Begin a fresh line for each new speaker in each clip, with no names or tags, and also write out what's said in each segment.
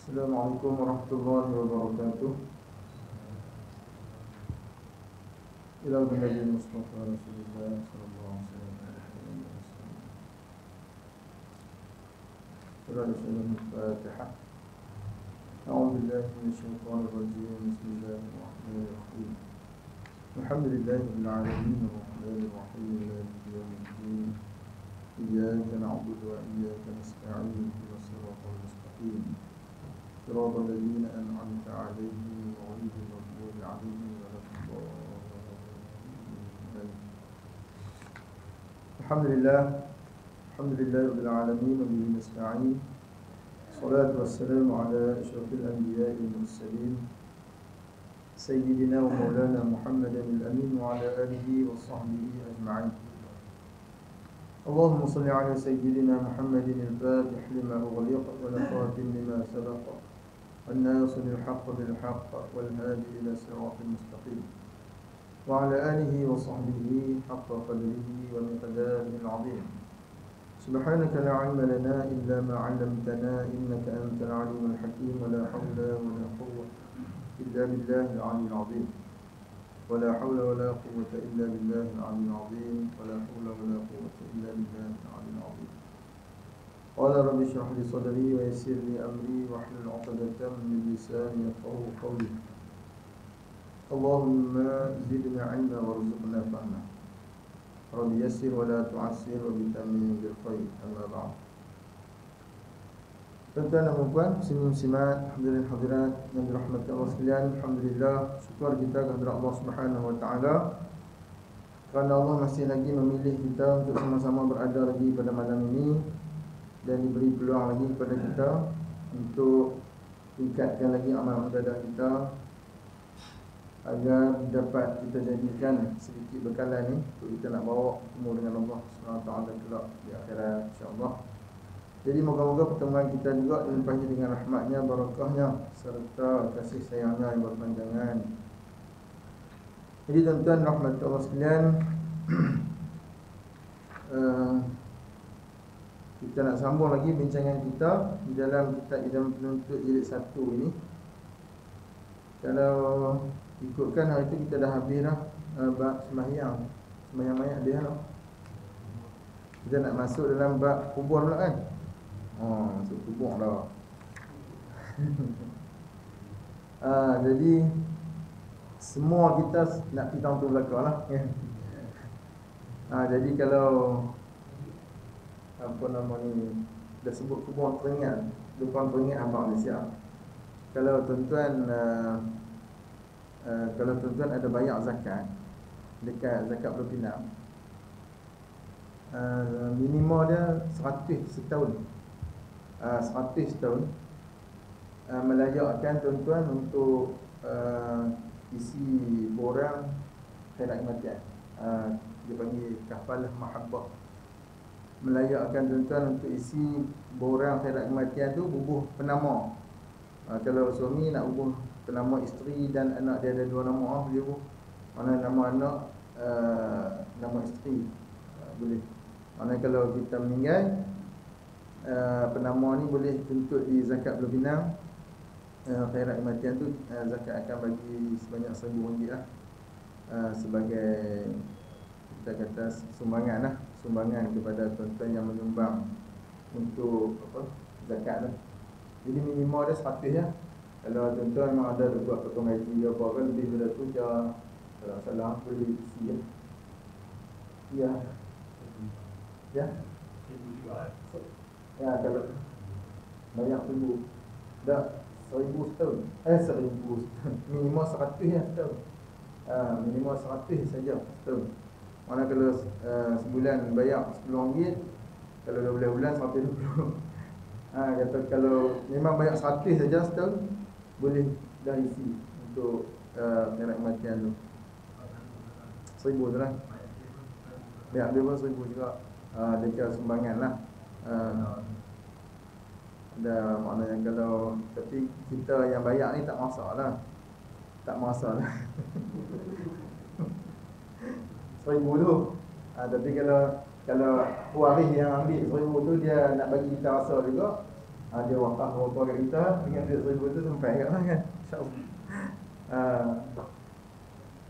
Assalamualaikum warahmatullahi wabarakatuh. Ila Nabi Mustafa Rasulullah sallallahu alaihi wasallam. Surah Al-Fatihah. A'udzu billahi minasy syaithanir rajim. Bismillahirrahmanirrahim. Alhamdulillahirabbil alamin arrahmanir rahim maliki yaumiddin. Iyyaka na'budu wa iyyaka nasta'in. Ihdinas siratal mustaqim. صراط الذين أنعمت عليهم غير المغضوب عليهم ولا الضالين. الحمد لله رب العالمين وبه نستعين. الصلاة والسلام على أشرف الأنبياء والمرسلين سيدنا ومولانا محمد الأمين وعلى آله وصحبه أجمعين. اللهم صل على سيدنا محمد الفاتح لما أغلق والخاتم لما سبق والناصر الحق بالحق والهادي إلى صراط المستقيم وعلى آله وصحبه حق قدره ومقداره العظيم. سبحانك لا علم لنا إلا ما علمتنا إنك أنت العليم الحكيم. ولا حول ولا قوة إلا بالله العلي العظيم. ولا حول ولا قوة إلا بالله العلي العظيم. ولا حول ولا قوة إلا بالله العلي العظيم. قال رب اشرح لي صدري ويسر لي أمري واحلل عقدة من لساني يفقهوا قولي. اللهم زدنا علما وارزقنا فهما. رب يسر ولا تعسر وبتمم بالخير. أما بعد. Tuan-tuan dan puan, muslimin-muslimat, hadirin hadirat yang dirahmati Allah sekalian, alhamdulillah, syukur kita kepada Allah Subhanahu wa taala kerana Allah masih lagi memilih kita untuk sama-sama berada lagi pada malam ini dan diberi peluang lagi kepada kita untuk tingkatkan lagi amal ibadah kita agar dapat kita jadikan sedikit bekalan ni untuk kita nak bawa bertemu dengan Allah Subhanahu wa taala kelak di akhirat insya-Allah. Jadi moga-moga pertemuan kita juga dilimpahi dengan rahmatnya, barakahnya serta kasih sayangnya yang berpanjangan. Jadi tuan-tuan rahmat Allah sekalian, kita nak sambung lagi bincangan kita di dalam kitab Idam Penuntut jilid 1 ini. Kalau ikutkan hari itu kita dah habis dah bab sembahyang mayat dia lah. Kita nak masuk dalam bab kubur pula kan. Masuk kubur dah. Jadi semua kita nak pergi tahun tu belakang lah. Jadi kalau apa nama ni dah sebut kubur teringat, depan teringat abang Malaysia. Kalau tuan-tuan ada bayar zakat dekat zakat berpinang, minimum dia 100 setahun. 100 tahun melayakkan tuan-tuan untuk isi borang khairat kematian. Dia panggil kafalah mahabbah. Melayakkan tuan-tuan untuk isi borang khairat kematian tu bubuh penama. Kalau suami nak bubuh penama isteri dan anak dia ada 2 nama, dia bubuh mana nama anak, nama isteri, boleh. Mana kalau kita meninggal, penama ni boleh tuntut di zakat berpinang. Khairat kematian tu zakat akan bagi sebanyak RM1,000 lah, sebagai kita kata sumbangan lah, sumbangan kepada tuan-tuan yang menyumbang untuk apa zakat lah. Jadi minimal dia 100 ya. Kalau tuan-tuan memang ada buat potong haji apa kan, lebih daripada tu dia kalau salah boleh isi ya. Ya. Ya. Ya, kalau banyak dulu dah 1,000 setahun. 1,000 minimal 100 ya setahun. Minimal 100 saja setahun. Mana kalau sebulan bayar RM10, kalau 12 bulan 120. Kata kalau memang bayar 100 saja setahun, boleh dah isi untuk khairat kematian tu. 1,000 tu lah. Dia pun 1,000 juga. Dia sumbangan lah. Ada maknanya kalau, tapi kita yang bayar ni tak masalah. Tak masalah. 1,000 tu. Tapi kalau waris yang ambil 1,000 tu dia nak bagi kita rasa juga, Dia wakaf berapa kat kita, dengan duit 1,000 tu sampai kat lah kan, insyaAllah.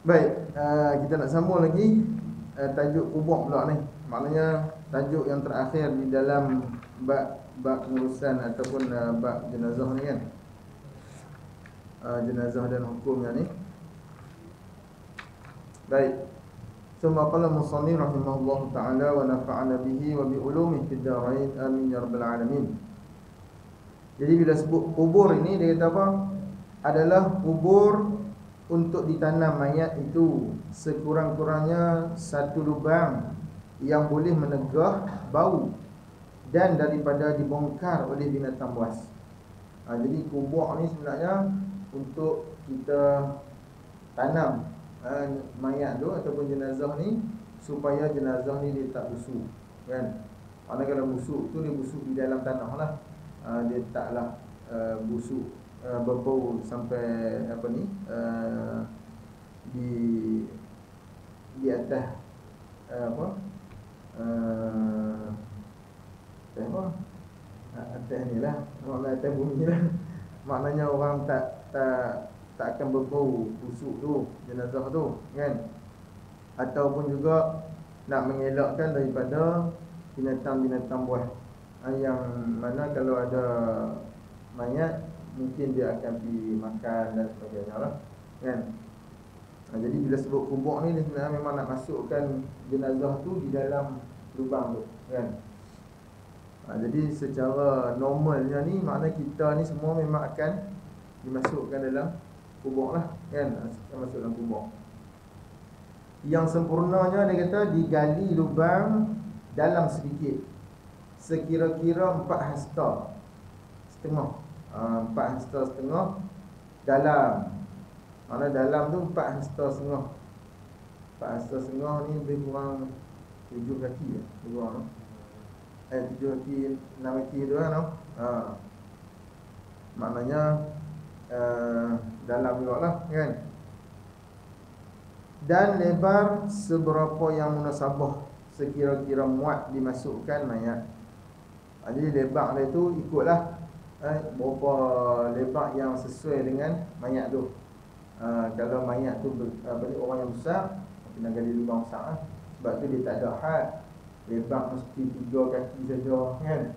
Baik, kita nak sambung lagi tajuk kubur pula ni. Maknanya tajuk yang terakhir di dalam bab pengurusan ataupun bab jenazah ni kan, jenazah dan hukumnya ni. Baik. Summa qala musannif rahimahullahu ta'ala wa nafa'ana bihi wa bi ulumihi fid darain amin ya rabbal alamin. Jadi bila sebut kubur ini, dia kata apa? Adalah kubur untuk ditanam mayat itu sekurang-kurangnya satu lubang yang boleh menegah bau dan daripada dibongkar oleh binatang buas. Jadi kubur ni sebenarnya untuk kita tanam mayat tu ataupun jenazah ni, supaya jenazah ni dia tak busuk kan. Kerana kalau busuk tu, dia busuk di dalam tanah lah. Dia taklah busuk berbau sampai apa ni, di atas apa atas ni lah, maknanya atas bumi lah. Maknanya orang tak akan berbau busuk tu, jenazah tu kan. Ataupun juga nak mengelakkan daripada binatang-binatang buas, yang mana kalau ada mayat mungkin dia akan pergi makan dan sebagainya lah kan. Jadi bila sebut kubur ni, dia sebenarnya memang nak masukkan jenazah tu di dalam lubang tu kan. Jadi secara normalnya ni, makna kita ni semua memang akan dimasukkan dalam kubur lah kan, akan masuk dalam kubur. Yang sempurnanya, dia kata, digali lubang dalam sedikit, sekira-kira 4 hasta setengah. 4 hasta setengah dalam. Mana dalam tu 4 hasta setengah. 4 hasta setengah ni lebih kurang 7 kaki ya, lebih kurang 7 kaki, 6 kaki tu kan. Maknanya dalam juga lah kan. Dan lebar seberapa yang munasabah, sekira-kira muat dimasukkan mayat. Jadi lebar dia tu ikutlah berapa lebar yang sesuai dengan mayat tu. Kalau mayat tu orang yang besar, kena gali lubang besar lah. Sebab tu dia tak ada had, lebar mesti 3 kaki saja kan.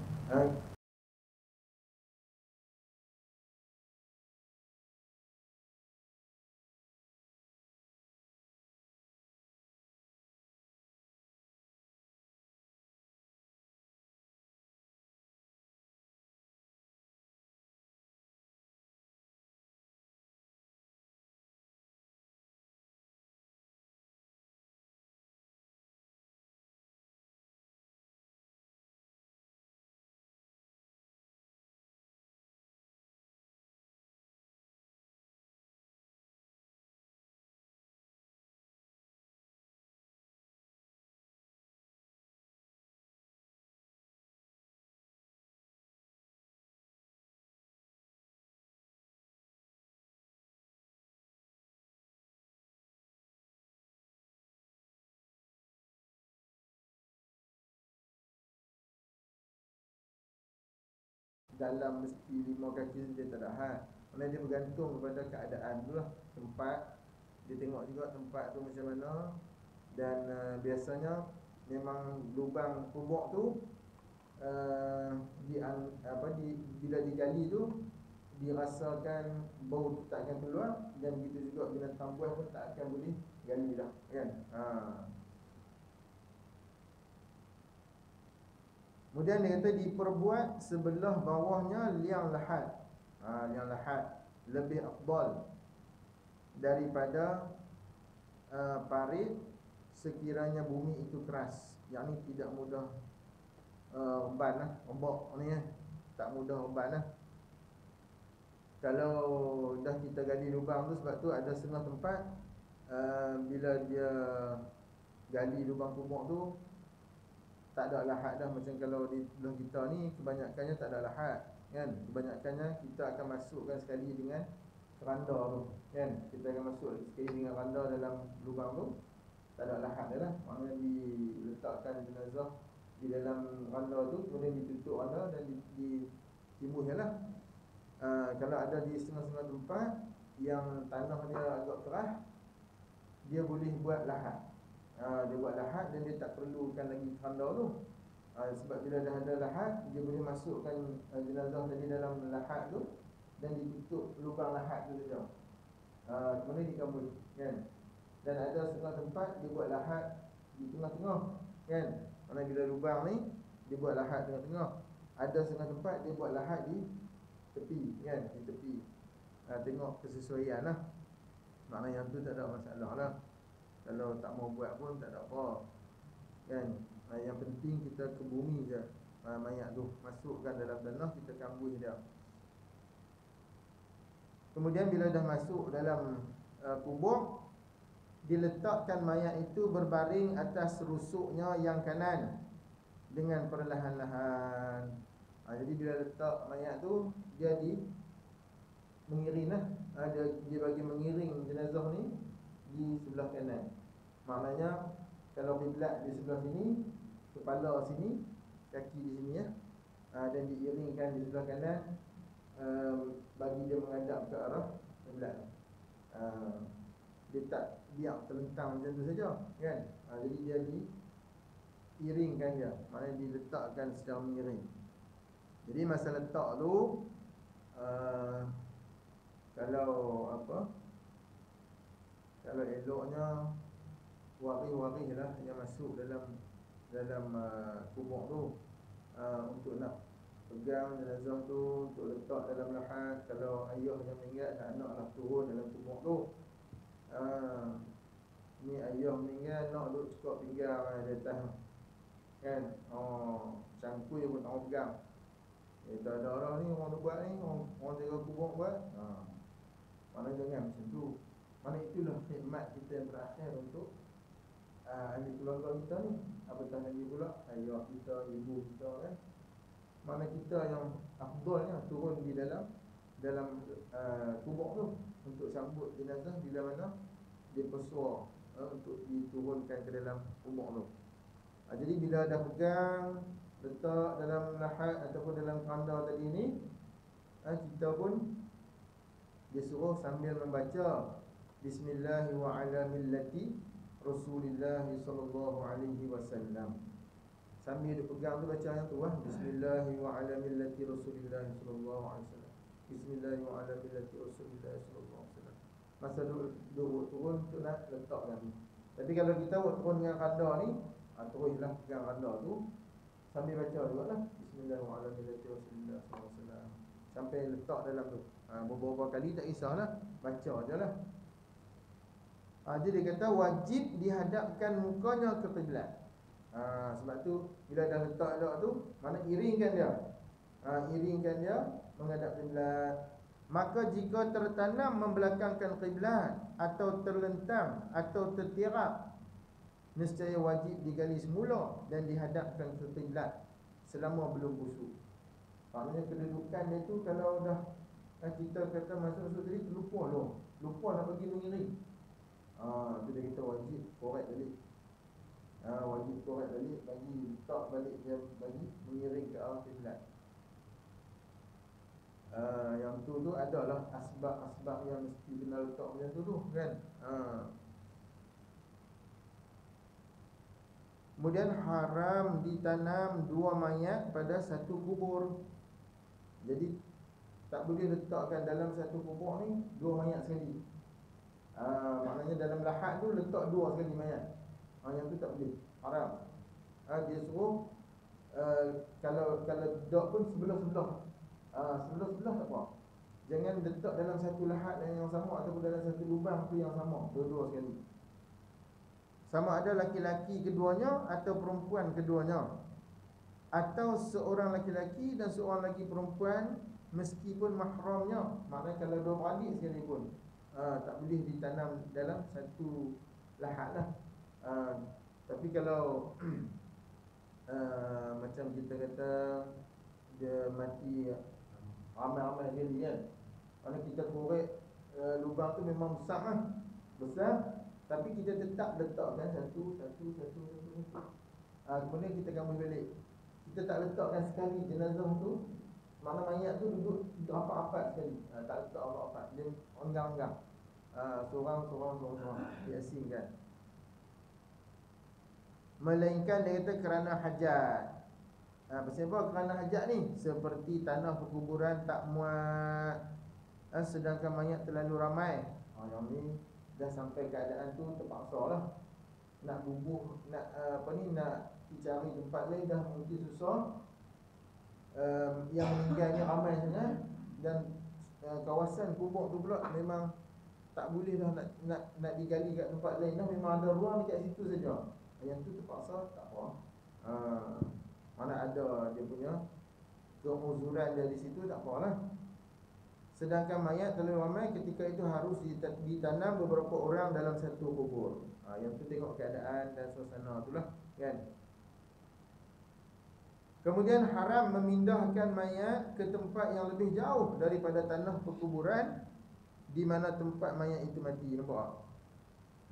Dalam mesti 5 kaki dia tak ada had. Kerana dia bergantung kepada keadaan tu lah, tempat. Dia tengok juga tempat tu macam mana. Dan biasanya memang lubang kubur tu bila digali tu, dirasakan bau tu tak akan keluar. Dan begitu juga binatang buas pun tak akan boleh gali dah kan. Kemudian dia kata diperbuat sebelah bawahnya liang lahat. Liang lahat lebih afdal daripada parit sekiranya bumi itu keras. Yang ni tidak mudah reban lah, ombak ni tak mudah reban lah. Kalau dah kita gali lubang tu, sebab tu ada setengah tempat bila dia gali lubang kubur tu tak ada lahat dah. Macam kalau di belah kita ni, kebanyakannya tak ada lahat kan. Kebanyakannya kita akan masukkan sekali dengan keranda tu kan. Kita akan masuk sekali dengan keranda dalam lubang tu, tak ada lahat dah lah. Maknanya diletakkan jenazah di dalam keranda tu, kemudian ditutup keranda dan timbul lah. Kalau ada di setengah-setengah tempat yang tanah dia agak keras, dia boleh buat lahat. Dia buat lahat dan dia tak perlukan lagi keranda tu. Sebab bila dah ada lahat, dia boleh masukkan jenazah tadi dalam lahat tu dan ditutup lubang lahat tu saja. Kemudian dikabul, kan? Dan ada setengah tempat dia buat lahat di tengah-tengah, kan? Mana bila lubang ni dia buat lahat tengah-tengah. Ada setengah tempat dia buat lahat di tepi, kan? Di tepi. Tengok kesesuaian lah. Maknanya yang tu tak ada masalah lah. Kalau tak mau buat pun tak ada apa, kan? Yang penting kita ke bumi je. Mayat tu masukkan dalam tanah, kita kambui dia. Kemudian bila dah masuk dalam kubur, diletakkan mayat itu berbaring atas rusuknya yang kanan dengan perlahan-lahan. Jadi bila letak mayat tu, dia mengiring lah. Dia bagi mengiring jenazah ni di sebelah kanan. Maknanya kalau kiblat di sebelah sini, kepala sini, kaki di sini, ya. Dan diiringkan di sebelah kanan, bagi dia menghadap ke arah kiblat. Dia tak biar terlentang macam tu saja, kan? Jadi dia diiringkan dia, maknanya diletakkan secara mengiring. Jadi masa letak tu, kalau eloknya waris-waris lah yang masuk dalam kubur tu, untuk nak pegang jenazah tu, untuk letak dalam lahat. Kalau ayah yang meninggal, anak nak turun dalam kubur tu. Ni ayah meninggal, nak duduk cukup pinggang di atas, kan? Cangkul pun tak pegang. Tak ada orang ni, orang buat ni, orang jaga kubur buat. Mana jangan macam tu. Mana itulah khidmat kita yang terakhir untuk ahli keluarga kita ni. Apatah lagi pula ayah kita, ibu kita, kan? Mana kita yang afdalnya turun di dalam kubur tu untuk sambut jenazah bila mana dia bersuara untuk diturunkan ke dalam kubur tu. Jadi bila dah pegang, letak dalam lahat ataupun dalam keranda tadi ni, kita pun dia suruh sambil membaca Bismillah wa ala millati Rasulillah sallallahu alaihi wasallam. Sambil dia pegang tu baca yang tu, Bismillah wa ala millati Rasulillah sallallahu alaihi wasallam. Bismillah wa ala millati Rasulillah sallallahu alaihi wasallam. Masa duduk turun tu nak letak lagi. Tapi kalau kita buat turun dengan rada ni, teruslah pegang rada tu sambil baca juga lah Bismillah wa ala millati Rasulillah sallallahu alaihi wasallam sampai letak dalam tu. Beberapa kali tak kisahlah, baca je lah. Jadi dia kata wajib dihadapkan mukanya ke kiblat. Sebab tu bila dah letak tu, mana iringkan dia. Iringkan dia menghadap kiblat. Maka jika tertanam membelakangkan kiblat atau terlentang atau tertirap, nescaya wajib digali semula dan dihadapkan ke kiblat selama belum busuk. Maknanya kedudukan dia tu kalau dah kita kata masuk tadi lupa nak bagi mengiring. Tu dia kata wajib korek balik. Wajib korek balik, bagi letak balik dia, bagi mengiring ke arah kiblat. Yang tu adalah asbab-asbab yang mesti kena letak macam tu kan. Kemudian haram ditanam dua mayat pada satu kubur. Jadi tak boleh letakkan dalam satu kubur ni dua mayat sekali. Maknanya dalam lahat tu letak dua sekali mayat. Yang tu tak boleh, haram. Dia suruh kalau dok pun sebelah-sebelah. Sebelah-sebelah tak apa. Jangan letak dalam satu lahat yang sama ataupun dalam satu lubang tu yang sama, dua-dua sekali. Sama ada laki-laki keduanya atau perempuan keduanya, atau seorang laki-laki dan seorang lagi perempuan meskipun mahramnya. Maknanya kalau dua beradik sekalipun, tak boleh ditanam dalam satu lahat lah. Tapi kalau macam kita kata dia mati ramai-ramai sekali kan, kalau kita korek lubang tu memang besar kan, besar, tapi kita tetap letakkan satu. Kemudian kita gambung balik. Kita tak letakkan sekali jenazah tu Mana mayat tu duduk rapat-rapat sekali. Tak letak rapat-rapat, dia enggang-enggang. Sorang-sorang diasingkan. Melainkan dia kata kerana hajat. Pasal apa kerana hajat ni? Seperti tanah perkuburan tak muat, sedangkan mayat terlalu ramai. Yang ni dah sampai keadaan tu terpaksa lah. Nak bubuh, nak nak cari tempat lain dah mungkin susah. Yang meninggalnya ramai sangat. Dan kawasan kubur tu pula memang tak boleh dah nak digali kat tempat lain dah. Memang ada ruang dekat situ saja. Yang tu terpaksa tak apa. Mana ada dia punya keuzuran dia di situ, tak apalah. Sedangkan mayat terlalu ramai, ketika itu harus ditanam beberapa orang dalam satu kubur. Yang tu tengok keadaan dan suasana itulah, kan. Kemudian haram memindahkan mayat ke tempat yang lebih jauh daripada tanah perkuburan di mana tempat mayat itu mati. Nampak?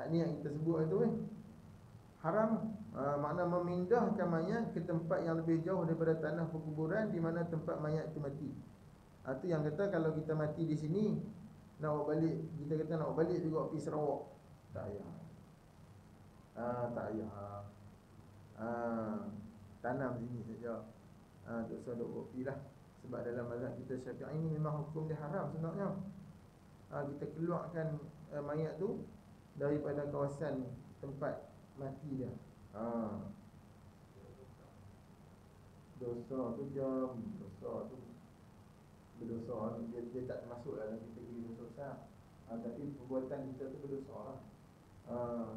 Hak ni yang kita sebut itu haram. Makna memindahkan mayat ke tempat yang lebih jauh daripada tanah perkuburan di mana tempat mayat itu mati. Itu yang kata kalau kita mati di sini, nak bawa balik, kita kata nak bawa balik juga pergi Sarawak, tak payah. Tak payah. Tanam sini saja. Tak usah duk bawa pergi lah. Sebab dalam mazhab kita Syafi'i ini memang hukum dia haram sebenarnya. Kita keluarkan mayat tu daripada kawasan tempat mati dia. Dosa tu berdosa, dia tak termasuk dalam kategori dosa besar. Tapi perbuatan kita tu berdosa lah.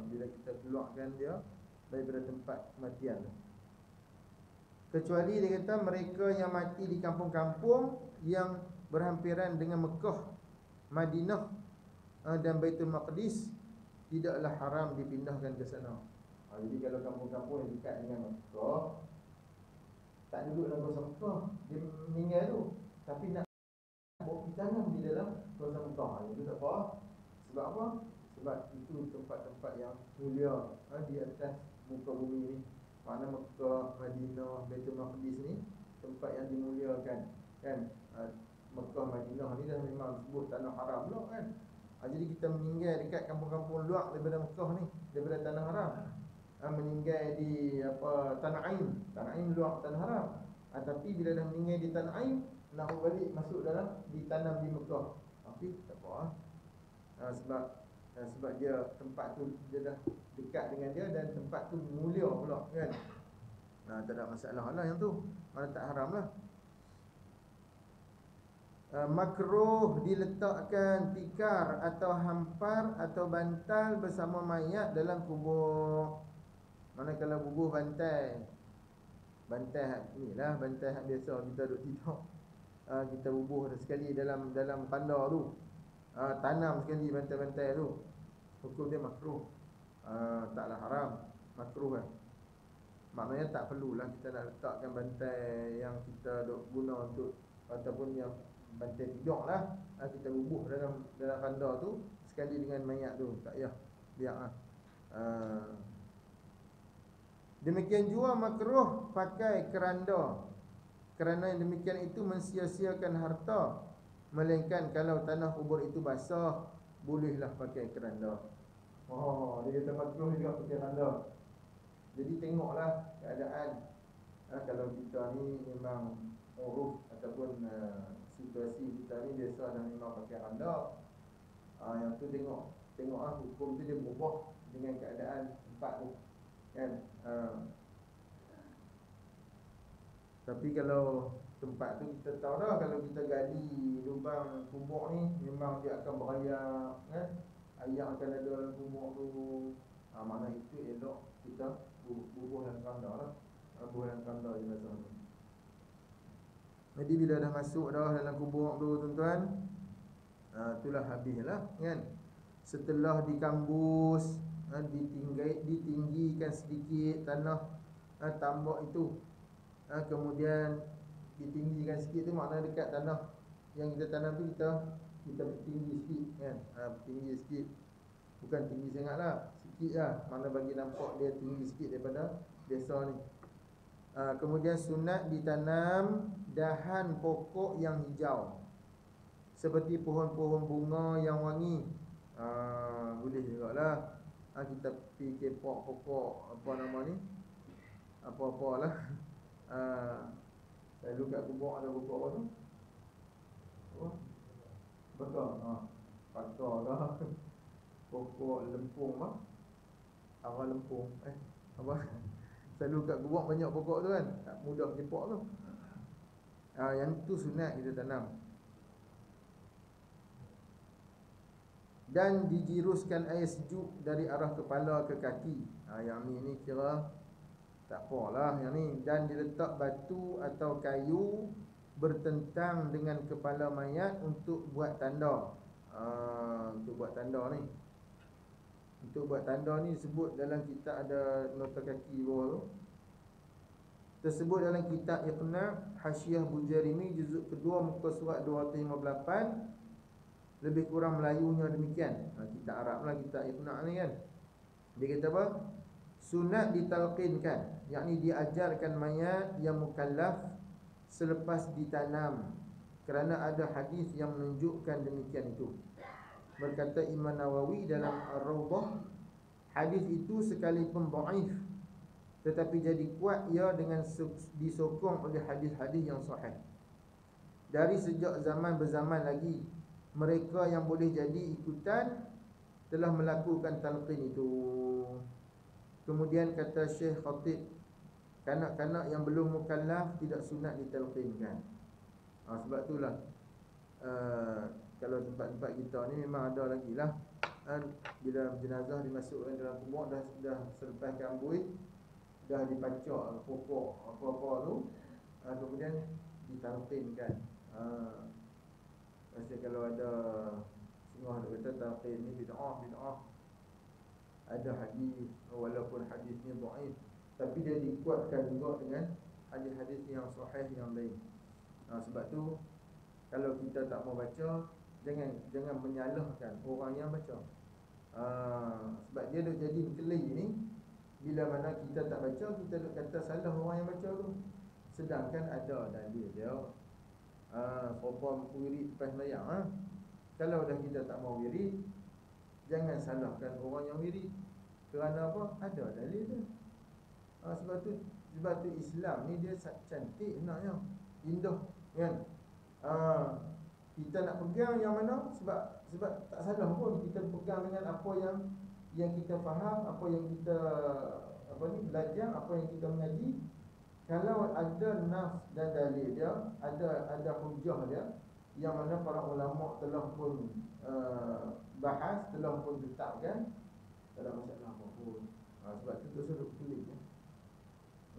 Bila kita keluarkan dia daripada tempat kematian tu. Kecuali dia kata mereka yang mati di kampung-kampung yang berhampiran dengan Mekah, Madinah dan Baitul Maqdis, tidaklah haram dipindahkan ke sana. Jadi kalau kampung-kampung yang dekat dengan Mekah, tak duduk dalam kawasan Mekah, dia meninggal tu, tapi nak bawa pergi tanam di dalam kawasan Mekah, itu tak apa. Sebab apa? Sebab itu tempat-tempat yang mulia di atas muka bumi ni. Makna Mekah, Madinah, Baitul Maqdis ni tempat yang dimuliakan, kan. Mekah, Madinah ni dah memang sebut tanah haram lah, kan. Jadi kita meninggal dekat kampung-kampung luar daripada Mekah ni, daripada tanah haram. Meninggal di Tanah Ain. Tanah Ain luar tanah haram. Tapi bila dah meninggal di Tanah Ain, nak balik masuk dalam ditanam di Mekah, tapi tak apa. Sebab dia tempat tu dia dah dekat dengan dia dan tempat tu mulia pula, kan. Tak ada masalah lah yang tu. Mana tak haram lah. Makruh diletakkan tikar atau hampar atau bantal bersama mayat dalam kubur. Mana kalau bubuh bantal ni lah, bantal hak biasa kita duduk tidur. Kita bubuh sekali dalam kandar tu. Tanam sekali bantal-bantal tu. Hukum dia makruh. Taklah haram, makruh kan. Maknanya tak perlulah kita nak letakkan bantal yang kita duk guna untuk, ataupun yang bantal tidur lah, kita bubuh dalam kandar tu sekali dengan mayat tu. Tak payah, biarlah. Demikian juga makruh pakai keranda, kerana yang demikian itu mensia-siakan harta. Melainkan kalau tanah kubur itu basah, bolehlah pakai keranda. Dia kata makruh juga pakai keranda. Jadi tengoklah keadaan. Kalau kita ni memang uruf ataupun situasi kita ni biasa dah memang pakai keranda, yang tu tengoklah hukum tu dia berubah dengan keadaan tempat tu, kan. Tapi kalau tempat tu kita tahu dah, kalau kita gali lubang kubur ni memang dia akan berayak, kan. Ayak akan ada dalam kubur tu. Mana itu elok kita bubuh dalam kandar lah. Bubuh dalam kandar je biasa tu. Jadi bila dah masuk dah dalam kubur tu, tuan-tuan, itulah habislah, kan. Setelah dikambus, ditinggikan sedikit tanah tambak itu, kemudian ditinggikan sikit tu makna dekat tanah yang kita tanam tu kita tinggi sikit, kan. Tinggi sikit, bukan tinggi sangat lah, sikit lah, mana bagi nampak dia tinggi sikit daripada biasa ni. Kemudian sunat ditanam dahan pokok yang hijau, seperti pohon-pohon bunga yang wangi. Boleh juga lah. Kita pergi pokok apa nama ni, apa-apalah. Lalu kat kubur ada pokok apa tu? Oh, bakar. Bakar lah. Pokok lempung lah. Arah lempung. Apa? Selalu kat kubur banyak pokok tu kan. Tak mudah kepok tu. Yang tu sunat kita tanam. Dan dijiruskan air sejuk dari arah kepala ke kaki. Yang ni kira tak apalah yang ni. Dan diletak batu atau kayu bertentang dengan kepala mayat untuk buat tanda. Untuk buat tanda ni. Untuk buat tanda ni disebut dalam kitab, ada nota kaki bawah tu. Tersebut dalam kitab Iqna' Hasyiah Bujarimi juzuk kedua muka surat 258. Lebih kurang Melayunya demikian. Kitab Arab lah kitab Iqna' ni kan. Dia kata apa? Sunat ditalqinkan, yakni diajarkan mayat yang mukallaf selepas ditanam, kerana ada hadis yang menunjukkan demikian itu. Berkata Imam Nawawi dalam Ar-Rawdah, hadis itu sekalipun dhaif, tetapi jadi kuat ia dengan disokong oleh hadis-hadis yang sahih. Dari sejak zaman berzaman lagi, mereka yang boleh jadi ikutan telah melakukan talqin itu. Kemudian kata Syekh Khatib, kanak-kanak yang belum mukallaf tidak sunat ditalqinkan. Sebab itulah kalau tempat-tempat kita ni memang ada lagi lah. Bila jenazah dimasukkan dalam kubur, dah selepas kambui, dah dipacak pokok apa-apa tu, kemudian ditalqinkan. Maksudnya kalau ada setengah duk kata talqin ni bid'ah. Ada hadis, walaupun hadisnya dhaif, tapi dia dikuatkan juga dengan hadis-hadis yang sahih yang lain. Sebab tu kalau kita tak mau baca, jangan menyalahkan orang yang baca. Sebab dia duk jadi berkeli ni. Bila mana kita tak baca, kita duk kata salah orang yang baca tu. Sedangkan ada dalil dia. Sopan wirid lepas mayang. Kalau dah kita tak mau wirid, jangan salahkan orang yang wirid. Kerana apa? Ada dalil dia. Sebab tu Islam ni dia cantik naknya, indah kan. Kita nak pegang yang mana, sebab tak salah pun kita pegang dengan apa yang kita faham, apa yang kita belajar, apa yang kita mengaji. Kalau ada nas dan dalil dia, ada hujah dia, yang mana para ulama telah pun bahas, telah pun letakkan, tak ada masalah apa pun. Sebab tu suruh pilih ya.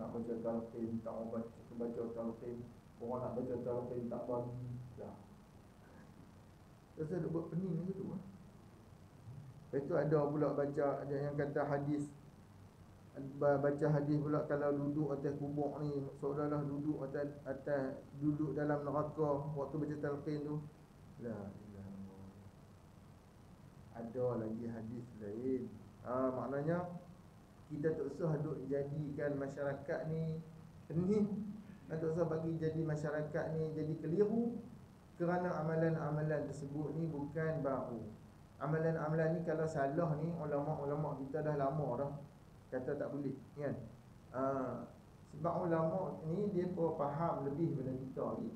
Nak baca talqin, tak mau baca talqin, orang nak baca talqin tak bagi dah. Terus ada buat pening gitu lah. Lepas tu ada pula baca, ada yang kata hadis, baca hadis pula kalau duduk atas kubur ni seolah-olah duduk atas duduk dalam neraka waktu baca talqin tu. La ilaha illallah. Ada lagi hadis lain. Maknanya kita tak usah duk jadikan masyarakat ni tak usah bagi jadi masyarakat ni jadi keliru, kerana amalan-amalan tersebut ni bukan baru. Amalan-amalan ni kalau salah ni, ulama-ulama kita dah lama dah kata tak boleh kan. Sebab ulama ni dia pun faham lebih daripada kita ni.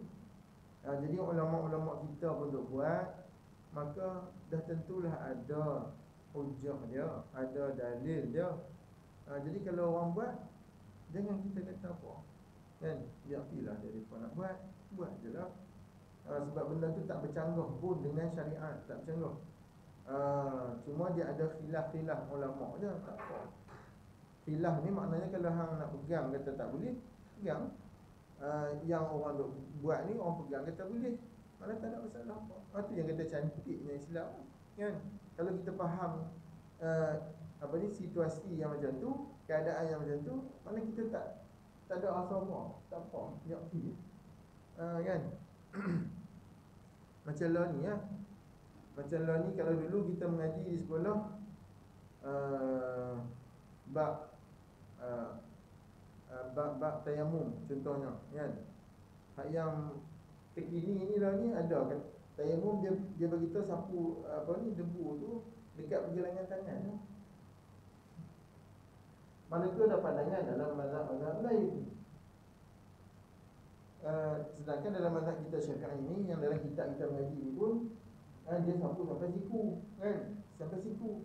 Jadi ulama-ulama kita pun duk buat, maka dah tentulah ada hujah dia, ada dalil dia. Jadi kalau orang buat, jangan kita kata apa kan. Biarlah dia nak buat je lah. Sebab benda tu tak bercanggah pun dengan syariat, tak bercanggah. Cuma dia ada khilaf-khilaf ulama je, tak apa. Khilaf ni maknanya kalau hang nak pegang kata tak boleh, pegang. Yang orang duk buat ni orang pegang kata boleh, mana tak ada masalah apa. Itu yang kata cantiknya Islam kan. Kalau kita faham situasi yang macam tu, keadaan yang macam tu, mana kita tak ada rasa apa, tak apa, yakti kan. Macam lah ni ya. Macam lah ni kalau dulu kita mengaji di sekolah bab bab tayamum contohnya, kan. Hak yang terkini ni lah ni ada kan. Tayamum dia bagi tahu sapu apa ni debu tu dekat pergelangan tangan tu. Mana tu ada pandangan dalam mazhab-mazhab lain. Sedangkan dalam mazhab kita Syafi'i ni, yang dalam kitab kita mengaji ni pun, dia sapu sampai siku, kan? Sampai siku.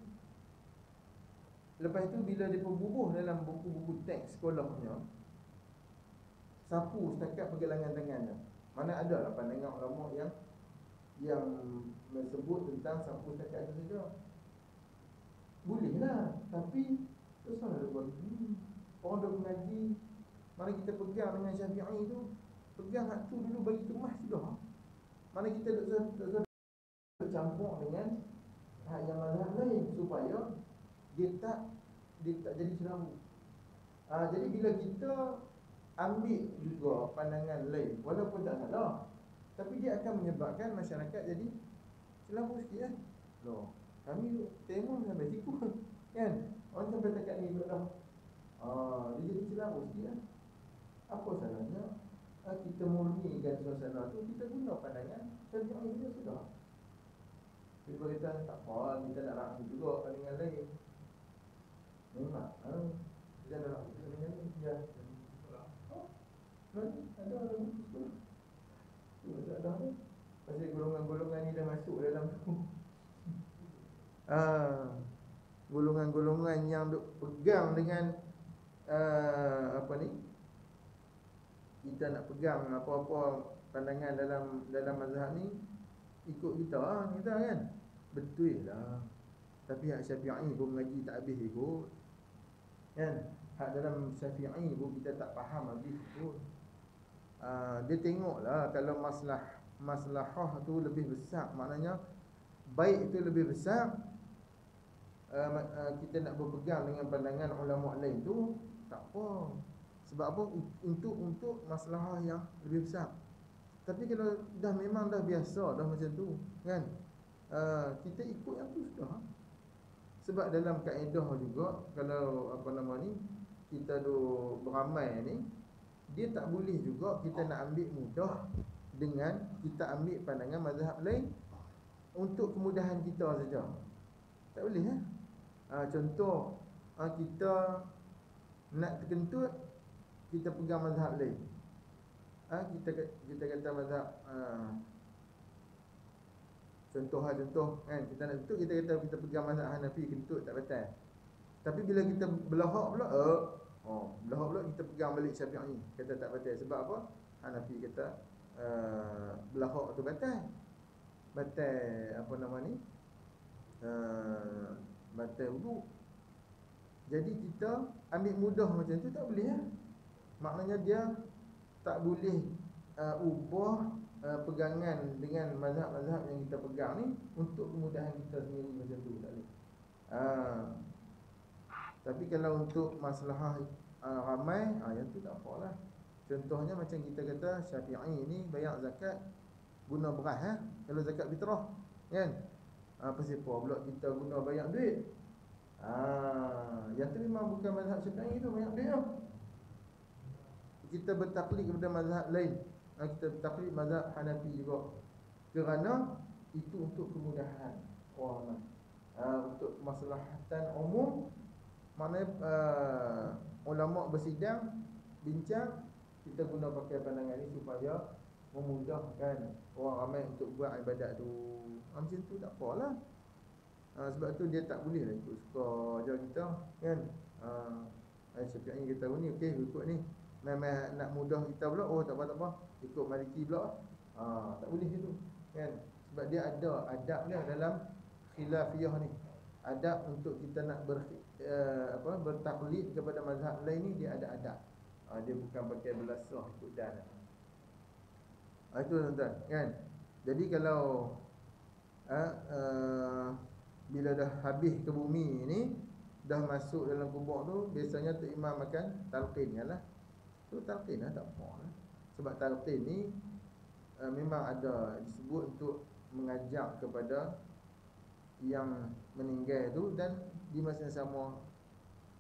Lepas tu bila dia berbubuh dalam buku-buku teks sekolahnya, sapu setakat pergelangan tangannya. Mana ada lah pandangan ulama yang menyebut tentang sapu setakat itu saja. Boleh lah, tapi susah nak buat begini. Orang dah mengaji, mana kita pegang dengan Syafi'i tu, pegang hak tu dulu bagi kemas sudah. Mana kita duk campur dengan hak yang mazhab lain supaya dia tak jadi ceramu. Jadi bila kita ambil juga pandangan lain, walaupun tak salah, tapi dia akan menyebabkan masyarakat jadi ceramu sikit kan. Loh, kami tengok sampai siku kan. Orang sampai dekat ni duduk dah. Dia jadi ceramu sikit kan. Apa salahnya kita murnikan suasana tu, kita guna pandangan Syafi'i saja sudah. Kita berkata tak apa, kita nak rakyat juga pandangan lain. Memang kita nak rakyat pandangan lain. Ya. Ada orang sekolah. Tu ada ni. Pasal golongan-golongan ni dah masuk dalam tu. Golongan-golongan yang duk pegang dengan apa ni, kita nak pegang apa-apa pandangan dalam mazhab ni, ikut kita kita kan. Betul lah. Tapi hak Syafi'i pun mengaji tak habis ikut, kan. Hak dalam Syafi'i pun kita tak faham habis ikut. Dia tengoklah kalau maslahah tu lebih besar, maknanya baik itu lebih besar, kita nak berpegang dengan pandangan ulama lain tu tak apa. Sebab apa? Untuk maslahah yang lebih besar. Tapi kalau memang dah biasa dah macam tu, kan, kita ikut yang tu sudah. Sebab dalam kaedah juga, kalau apa nama ni, kita beramai ni, dia tak boleh juga kita nak ambil mudah dengan kita ambil pandangan mazhab lain untuk kemudahan kita saja. Tak boleh contoh, kita nak terkentut, kita pegang mazhab lain. Kita kata mazhab, contoh kan, kita nak kentut, kita kata kita pegang mazhab Hanafi, kentut tak batal. Tapi bila kita belahak pula, belahak pula kita pegang balik Syafi'i, kata tak batal. Sebab apa? Hanafi kata belahak tu batal. Apa nama ni, batal wudu. Jadi kita ambil mudah macam tu tak boleh lah. Maknanya dia tak boleh ubah pegangan dengan mazhab-mazhab yang kita pegang ni untuk kemudahan kita sendiri, macam tu tak boleh. Tapi kalau untuk maslahah ramai, yang tu tak apalah. Contohnya macam kita kata Syafi'i ni bayar zakat guna beras, kalau zakat fitrah, kan. Pasal apa pula kita guna banyak duit? Yang tu memang bukan mazhab Syafi'i tu, banyak duit tu. Kita bertaklid kepada mazhab lain, kita bertaklid mazhab Hanafi juga, kerana itu untuk kemudahan orang, untuk kemaslahatan umum. Maknanya ulama bersidang, bincang, kita guna pakai pandangan ni supaya memudahkan orang ramai untuk buat ibadat tu. Macam tu tak apalah. Sebab tu dia tak boleh lah ikut suka je kita, kan. Syafi'i kata ni okey, ikut ni. Memang nak mudah kita pula, tak apa, ikut Maliki pula. Tak boleh gitu, kan. Sebab dia ada adab dia dalam khilafiyah ni. Adab untuk kita nak bertaklid kepada mazhab lain ni, dia ada adab. Dia bukan pakai belasah ikut dan. Itu tuan-tuan, kan. Jadi kalau bila dah habis ke bumi ni, dah masuk dalam kubur tu, biasanya tu imam makan talqin kan lah. Tu talqin lah, tak apa lah. Sebab talqin ni memang ada disebut untuk mengajak kepada yang meninggal tu, dan di masa yang sama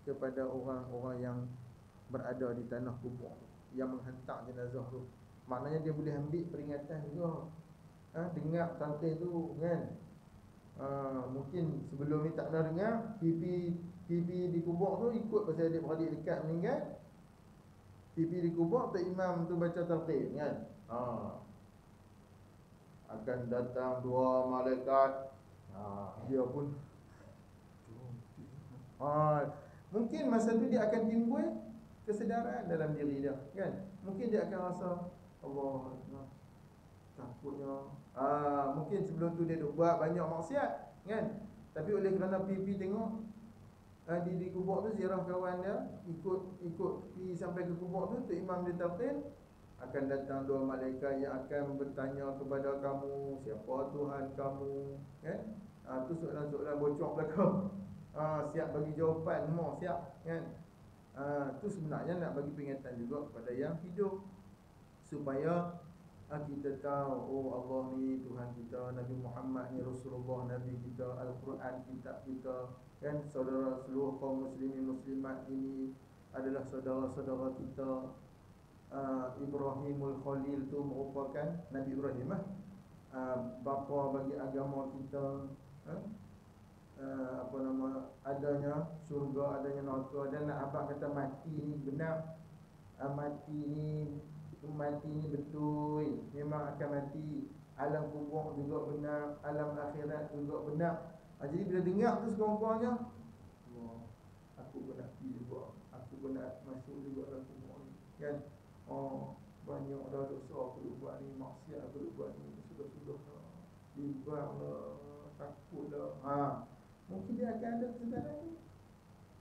kepada orang-orang yang berada di tanah kubur yang menghantar jenazah tu. Maknanya dia boleh ambil peringatan juga. Dengar talqin tu kan. Mungkin sebelum ni tak pernah dengar, pipi di kubur tu ikut pasal adik-beradik dekat meninggal. Pipi di kubur tu imam tu baca talqin kan. Akan datang dua malaikat. Dia pun mungkin masa tu dia akan timbul kesedaran dalam diri dia kan. Mungkin dia akan rasa Allah takutnya. Mungkin sebelum tu dia dah buat banyak maksiat kan. Tapi oleh kerana pipi tengok di kubur tu, ziarah kawan dia, ikut pergi sampai ke kubur tu imam dia talqin, akan datang dua malaikat yang akan bertanya kepada kamu, siapa Tuhan kamu kan. Tu soalan-soalan bocor belakang. Siap bagi jawapan semua, siap kan. Tu sebenarnya nak bagi peringatan juga kepada yang hidup, supaya kita tahu, oh Allah ni Tuhan kita, Nabi Muhammad ni Rasulullah Nabi kita, Al-Quran kitab kita kan. Saudara seluruh kaum muslimin muslimat ini adalah saudara-saudara kita. Ibrahimul Khalil tu merupakan Nabi Ibrahim bapa bagi agama kita. Adanya syurga, adanya neraka. Dan nak abang kata mati ni benar, mati ni betul, memang akan mati. Alam kubur juga benar, alam akhirat juga benar. Jadi bila dengar tu sekurang-kurangnya, aku pun nak pergi juga, aku pun nak masuk juga dalam kubur ni kan. Banyak dah dosa aku buat ni, maksiat aku buat ni, sudah-sudah dah libat lah, takut dah. Mungkin dia akan ada kesedaran ni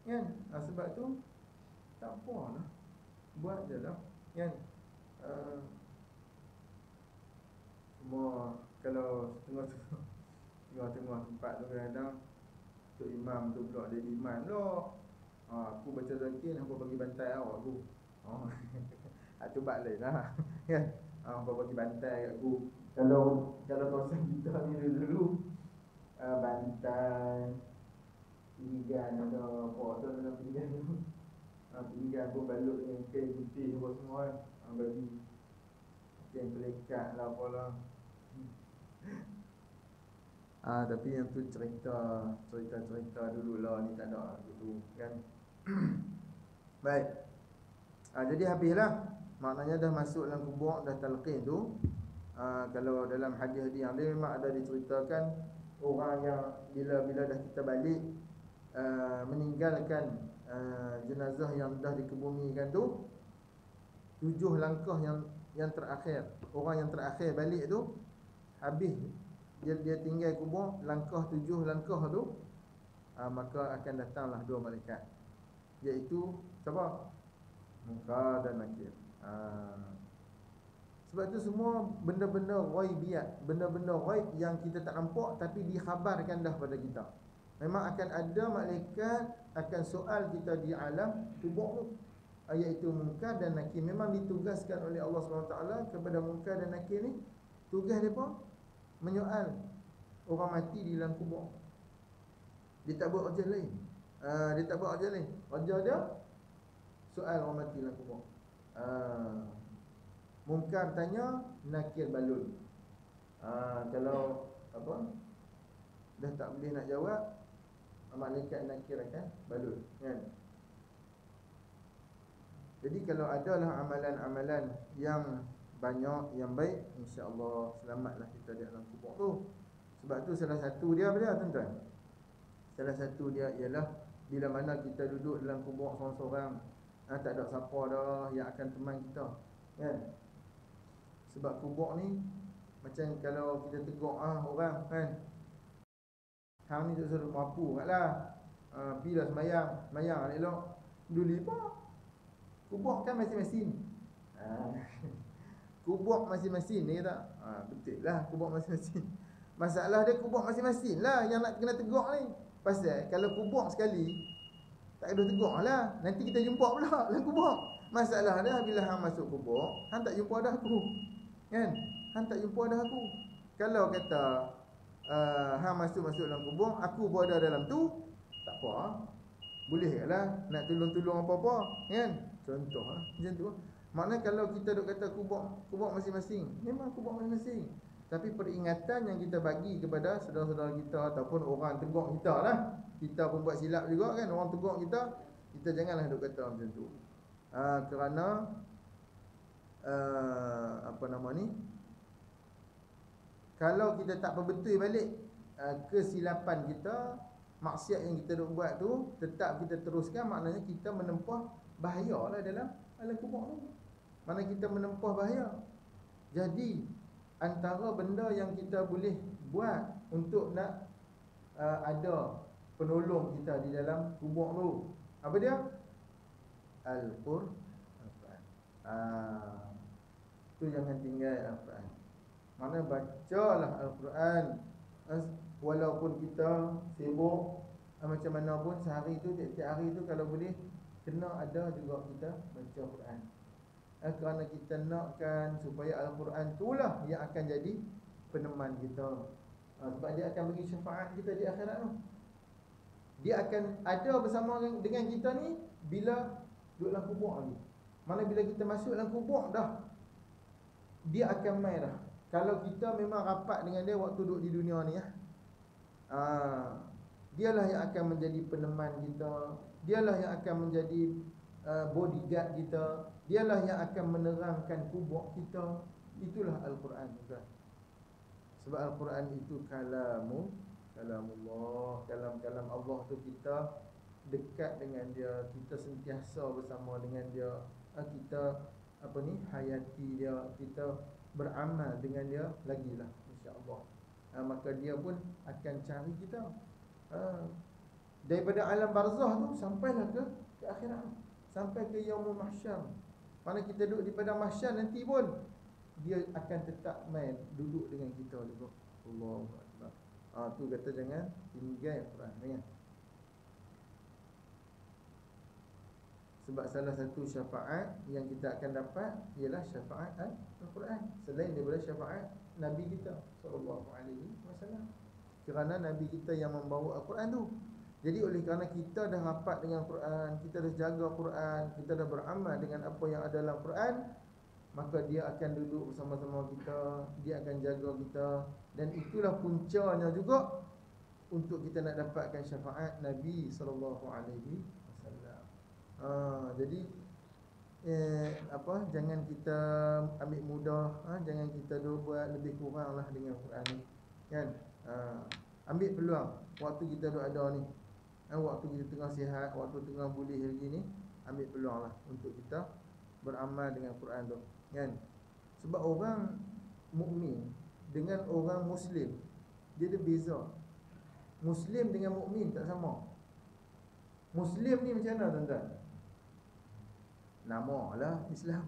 kan. Sebab tu tak apalah, buat je lah kan. Semua kalau tengah-tengah tempat tu kadang Tok Imam tu pula jadi imam pula. Aku baca zakir, hampa bagi bantai aku. Tu bak lain lah kan. Hampa bagi bantai aku. Kalau kawasan kita ni dulu bantai pinggan ada apa tu dalam pinggan tu. Pinggan pun balut dengan kain putih apa semua kan. Bagi kain pelikat lah apalah. Tapi yang tu cerita dululah, ni tak ada dulu kan. Baik. Jadi habislah. Maknanya dah masuk dalam kubur, dah talqin tu. Kalau dalam hadis-hadis yang lain memang ada diceritakan orang yang bila dah kita balik meninggalkan jenazah yang dah dikebumikan tu, 7 langkah yang terakhir. Orang yang terakhir balik tu, habis dia tinggal kubur, langkah 7 langkah tu, maka akan datanglah 2 malaikat, iaitu siapa? Munkar dan Nakir. Sebab tu semua benda-benda ghaibiyat, benda-benda ghaib yang kita tak nampak tapi dikhabarkan dah pada kita. Memang akan ada malaikat akan soal kita di alam kubur tu, iaitu Munkar dan Nakir. Memang ditugaskan oleh Allah SWT kepada Munkar dan Nakir ni. Tugas mereka menyoal orang mati di dalam kubur. Dia tak buat kerja lain. Kerja dia soal orang mati dalam kubur. Munkar tanya, Nakir balun. Kalau dah tak boleh nak jawab, malaikat Nakir akan balun kan. Jadi kalau adalah amalan-amalan yang banyak, yang baik, insya-Allah selamatlah kita di dalam kubur tu. Sebab tu salah satu dia apa dia tuan-tuan? Salah satu dia ialah bila mana kita duduk dalam kubur seorang-seorang, tak ada siapa dah yang akan teman kita kan. Sebab kubur ni macam kalau kita tegur orang kan, hang ni tak suruh mampu katlah, pergilah sembahyang elok. Dulu apa? Kubur kan masing-masing. Kubur masing-masing ni tak? Betul lah, kubur masing-masing. Masalah dia kubur masing-masing lah yang nak kena tegur ni. Pasal kalau kubur sekali, tak ada tegur lah, nanti kita jumpa pula dalam kubur. Masalah dia bila hang masuk kubur, hang tak jumpa dah aku kan. Hang tak jumpa dah aku. Kalau kata hang masuk dalam kubur, aku berada dalam tu, tak apa, boleh lah nak tolong-tolong apa-apa kan. Contoh macam tu. Maknanya kalau kita duk kata kubur masing-masing, memang kubur masing-masing. Tapi peringatan yang kita bagi kepada saudara-saudara kita ataupun orang tegur kita lah. Kita pun buat silap juga kan, orang tegur kita janganlah duk kata macam tu. Kerana apa nama ni? Kalau kita tak perbetul balik kesilapan kita, maksiat yang kita duk buat tu, tetap kita teruskan, maknanya kita menempah bahaya lah dalam alam kubur tu. Mana kita menempah bahaya. Jadi antara benda yang kita boleh buat untuk nak ada penolong kita di dalam kubur tu, apa dia? Al-Quran. Tu jangan tinggal Al-Quran. Mana bacalah Al-Quran. Walaupun kita sibuk macam mana pun, sehari tu, tiap-tiap hari tu, kalau boleh kena ada juga kita baca Quran. Kerana kita nakkan supaya Al-Quran itulah yang akan jadi peneman kita. Sebab dia akan bagi syafaat kita di akhirat tu. Dia akan ada bersama dengan kita ni bila duduk dalam kubur lagi. Mana bila kita masuk dalam kubur dah, dia akan main dah. Kalau kita memang rapat dengan dia waktu duduk di dunia ni dialah yang akan menjadi peneman kita. Dialah yang akan menjadi bodyguard kita. Dialah yang akan menerangkan kubur kita. Itulah Al-Quran juga. Sebab Al-Quran itu kalamullah, kalam Allah tu, kita dekat dengan dia, kita sentiasa bersama dengan dia, kita hayati dia, kita beramal dengan dia lagilah, insya-Allah. Maka dia pun akan cari kita daripada alam barzah tu sampailah ke akhirat, sampai ke yaumul mahsyar. Mana kita duduk di padang mahsyar nanti pun dia akan tetap main duduk dengan kita juga. Allahu akbar. Tu kata jangan tinggal Quran ya. Sebab salah satu syafaat yang kita akan dapat ialah syafaat Al-Quran, selain daripada syafaat Nabi kita sallallahu alaihi wasallam. Kerana Nabi kita yang membawa Al-Quran tu. Jadi oleh kerana kita dah rapat dengan Quran, kita dah jaga Quran, kita dah beramal dengan apa yang ada dalam Quran, maka dia akan duduk bersama-sama kita, dia akan jaga kita. Dan itulah puncanya juga untuk kita nak dapatkan syafaat Nabi sallallahu alaihi wasallam. Jadi jangan kita ambil mudah, jangan kita buat lebih kuranglah dengan Quran ni, kan? Ambil peluang waktu kita ada ni, waktu kita tengah sihat, waktu tengah boleh lagi ni, ambil peluanglah untuk kita beramal dengan Quran tu, kan? Sebab orang mukmin dengan orang Muslim, dia ada beza. Muslim dengan mukmin tak sama. Muslim ni macam mana, tuan-tuan? Nama lah Islam.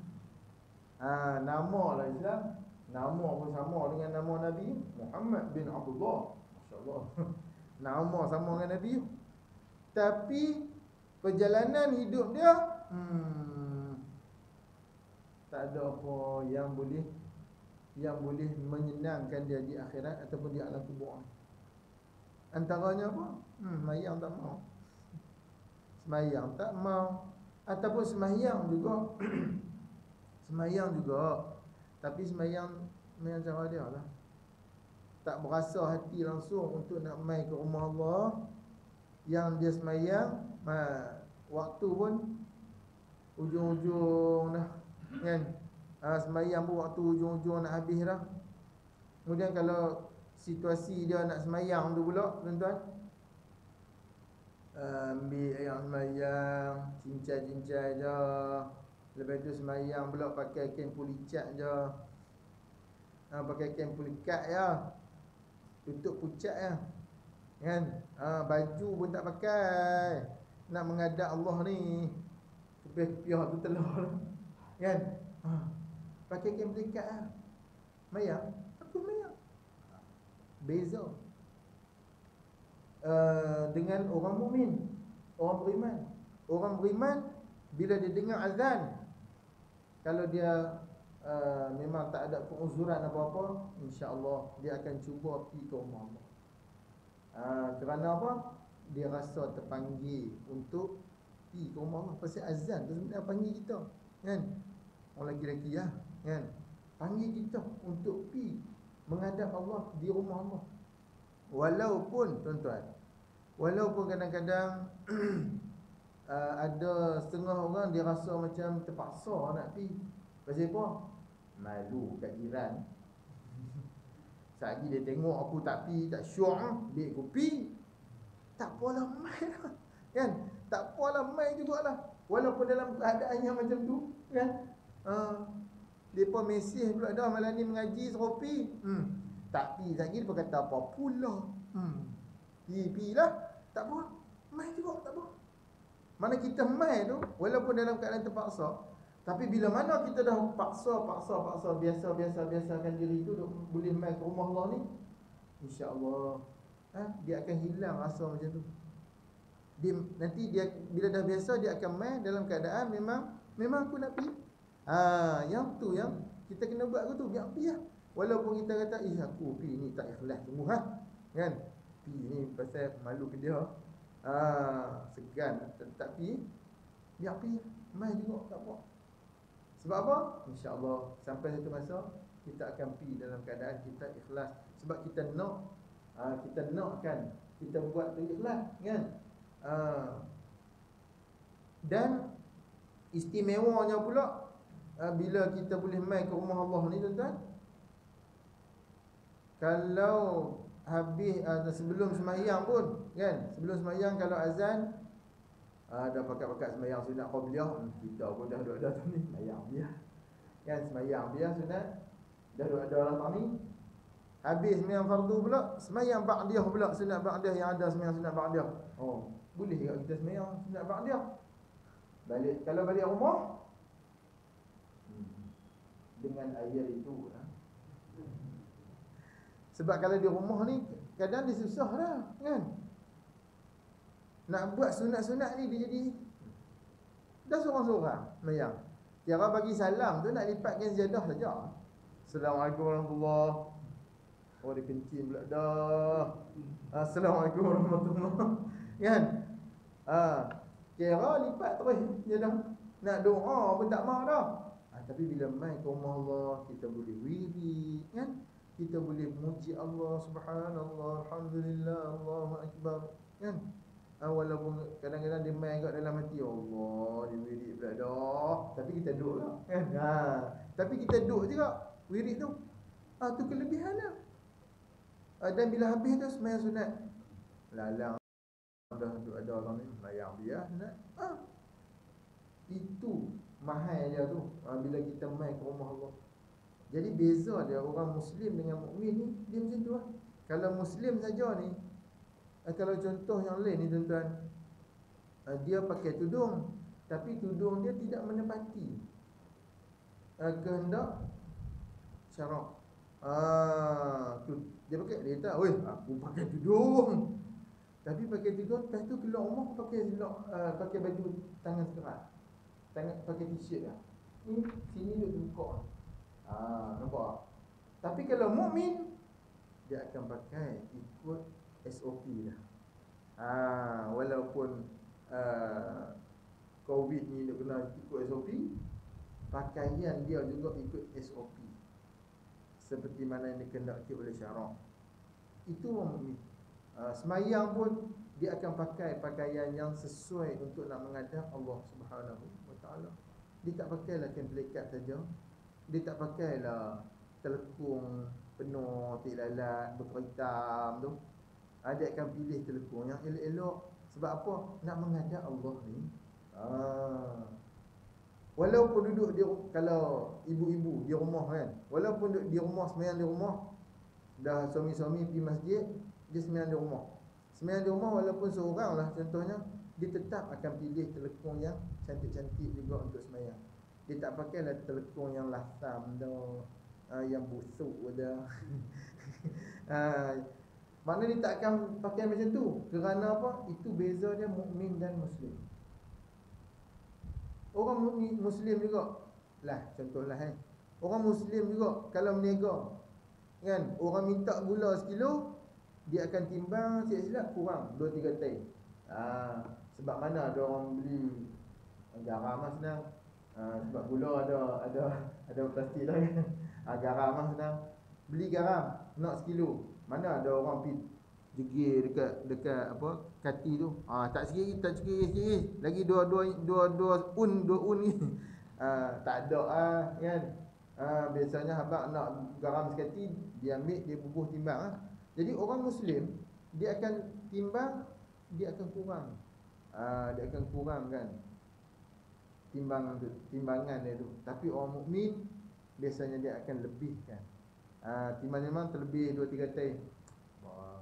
Nama lah Islam. Nama pun sama dengan nama Nabi Muhammad bin Abdullah. Masya-Allah. Nama sama dengan Nabi. Tapi perjalanan hidup dia tak ada apa yang boleh menyenangkan dia di akhirat ataupun di alam kubur. Antaranya apa? Semayang tak mau. Semayang tak mau. Ataupun semayang juga semayang juga, tapi semayang cara dia lah, tak berasa hati langsung untuk nak mai ke rumah Allah. Yang dia semayang waktu pun ujung-ujung dah, kan? Semayang pun waktu ujung-ujung nak habis dah. Kemudian kalau situasi dia nak semayang tu pula, tuan-tuan, ambil yang semayang, cincai-cincai je. Lepas tu semayang pula pakai kain pulicat je. Pakai kain pulikat je, tutup pucat je, kan? Baju pun tak pakai. Nak menghadap Allah ni, kepiah-kepiah tu telur, kan? Pakai kain pulikat je, semayang. Aku semayang. Beza dengan orang mukmin, orang beriman. Orang beriman bila dia dengar azan, kalau dia memang tak ada penguzuran apa-apa, insya-Allah dia akan cuba pergi ke rumah Allah. Kerana apa? Dia rasa terpanggil untuk Pi ke rumah Allah. Pasal azan tu sebenarnya panggil kita, kan? Orang lelaki-lelaki lah, kan? Panggil kita untuk pi menghadap Allah di rumah Allah. Walaupun tuan-tuan, walaupun kadang-kadang ada setengah orang dia rasa macam terpaksa nak pi. Pasal apa? Malu kat jiran. Sekali dia tengok aku tak pi, tak syok, dia aku pi. Tak apalah, mai lah, kan? Tak apalah, mai jugalah. Walaupun dalam keadaan yang macam tu, kan? Depa mesej pula dah malam ni mengaji suruh pi. Tak pi lagi dia kata apa pula. Pi lah. Tak apa. Mai juga tak apa. Mana kita mai tu walaupun dalam keadaan terpaksa, tapi bila mana kita dah paksa biasakan diri tu boleh mai ke rumah Allah ni, insya-Allah dia akan hilang rasa macam tu. Nanti dia bila dah biasa dia akan mai dalam keadaan memang aku nak pi. Yang tu yang kita kena buat aku tu, biar pi lah. Walaupun kita kata aku pi ni tak ikhlas semua kan. Pi ni pasal malu ke dia. Segan tak pi, biar pi, mai juga tak apa. Sebab apa? Insya-Allah sampai satu masa kita akan pi dalam keadaan kita ikhlas. Sebab kita nakkan kita buat tu ikhlas, kan? Dan istimewanya pula bila kita boleh mai ke rumah Allah ni, tuan-tuan, kalau habis sebelum sembahyang pun, kan, sebelum sembahyang kalau azan dah pakat-pakat sembahyang sunat qabliyah, kita pun dah ada tu ni sembahyang biar, kan, sembahyang biar sunat dah ada orang ni. Habis sembahyang fardu pula, sembahyang ba'diyah pula, sunat ba'diyah yang ada sembahyang sunat ba'diyah. Boleh juga kita sembahyang sunat ba'diyah. Kalau balik rumah dengan ayat itu sebab kalau di rumah ni kadang dia susah dah, kan? Nak buat sunat-sunat ni dia jadi dah seorang-seorang sembahyang. Kira bagi salam tu nak lipatkan ziyadah saja. Assalamualaikum warahmatullahi. Dia kencing pula dah. Assalamualaikum warahmatullahi. Kan? Kira lipat terus ziyadah. Nak doa pun tak mau dah. Tapi bila mai ke rumah Allah, kita boleh wirid, kan? Kita boleh memuji Allah, subhanallah, alhamdulillah, Allahu akbar, kan? Walaupun kadang-kadang dia mai kat dalam hati, Allah, dia wirid pula dah. Tapi kita duduk lah, kan? Tapi kita duduk juga wirid tu. Tu kelebihan lah. Dan bila habis tu sembahyang sunat, lalang dah ada orang ni sembahyang biar sunat. Itu mahal dia tu bila kita mai ke rumah Allah. Jadi beza dia orang Muslim dengan mukmin ni, dia macam tu lah. Kalau Muslim saja ni, kalau contoh yang lain ni, tuan-tuan, dia pakai tudung, tapi tudung dia tidak menepati kehendak syarak. Dia pakai, dia kata, "Oi, aku pakai tudung." Tapi pakai tudung, lepas tu keluar rumah pakai baju tangan sekerat. Pakai t-shirt lah. Ni sini duduk buka. Nampak? Tapi kalau mukmin, dia akan pakai ikut SOP dah. Walaupun COVID ni dia kena ikut SOP, pakaian dia juga ikut SOP, seperti mana yang dikehendaki oleh syarak. Itu orang mukmin. Semayang pun dia akan pakai pakaian yang sesuai untuk nak menghadap Allah Subhanahu wa taala. Dia tak pakailah kain pelikat saja. Dia tak pakailah telekung penuh tik lalat berkeritam tu. Dia akan pilih telekung yang elok-elok. Sebab apa? Nak menghadap Allah ni. Walaupun duduk di, kalau ibu-ibu di rumah, kan, walaupun duduk di rumah, sembahyang di rumah, dah suami-suami pergi masjid, dia sembahyang di rumah. Sembahyang di rumah walaupun seorang lah contohnya, dia tetap akan pilih telekung yang cantik-cantik juga untuk sembahyang. Dia tak pakailah telekung yang lasam dah, yang busuk dah. Maknanya dia tak akan pakai macam tu. Kerana apa? Itu beza dia mukmin dan Muslim. Orang Muslim juga lah, contohlah, orang Muslim juga kalau berniaga, kan, orang minta gula 1 kilo, dia akan timbang silap-silap kurang 2-3 teh. Sebab mana ada orang beli garam lah senang. Sebab gula ada plastik dah kan. Garam lah senang. Beli garam nak sekilo. Mana ada orang pergi jegir dekat apa kati tu. Tak sikit lagi dua un ni. Tak ada kan. Biasanya habaq nak garam sekati, dia ambil, dia bubuh timbang Jadi orang Muslim dia akan timbang, dia akan kurang. Dia akan kurang kan timbangan dia tu. Tapi orang mukmin biasanya dia akan lebihkan. Timbang memang terlebih 2-3 tai. Wah,